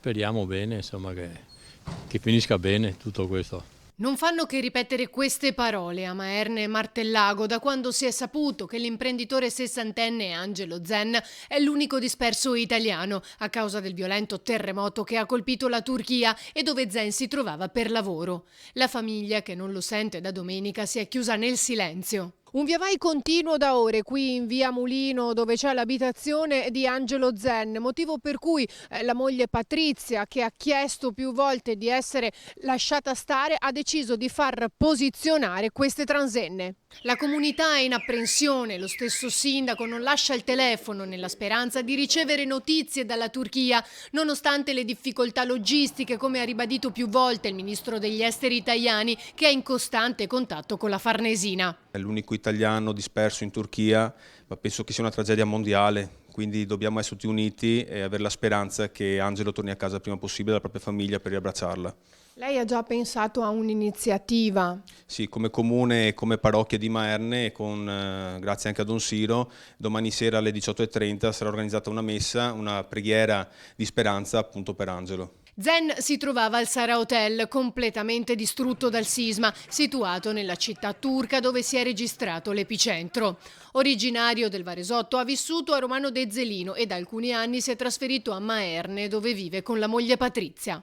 Speriamo bene, insomma, che finisca bene tutto questo. Non fanno che ripetere queste parole a Maerne e Martellago da quando si è saputo che l'imprenditore sessantenne Angelo Zen è l'unico disperso italiano a causa del violento terremoto che ha colpito la Turchia e dove Zen si trovava per lavoro. La famiglia, che non lo sente da domenica, si è chiusa nel silenzio. Un viavai continuo da ore qui in via Mulino, dove c'è l'abitazione di Angelo Zen, motivo per cui la moglie Patrizia, che ha chiesto più volte di essere lasciata stare, ha deciso di far posizionare queste transenne. La comunità è in apprensione, lo stesso sindaco non lascia il telefono nella speranza di ricevere notizie dalla Turchia, nonostante le difficoltà logistiche, come ha ribadito più volte il ministro degli esteri Tajani, che è in costante contatto con la Farnesina. È l'unico italiano disperso in Turchia, ma penso che sia una tragedia mondiale, quindi dobbiamo essere tutti uniti e avere la speranza che Angelo torni a casa il prima possibile dalla propria famiglia per riabbracciarla. Lei ha già pensato a un'iniziativa? Sì, come comune e come parrocchia di Maerne, grazie anche a Don Siro, domani sera alle 18:30 sarà organizzata una messa, una preghiera di speranza appunto per Angelo. Zen si trovava al Sara Hotel, completamente distrutto dal sisma, situato nella città turca dove si è registrato l'epicentro. Originario del Varesotto, ha vissuto a Romano de Zelino e da alcuni anni si è trasferito a Maerne, dove vive con la moglie Patrizia.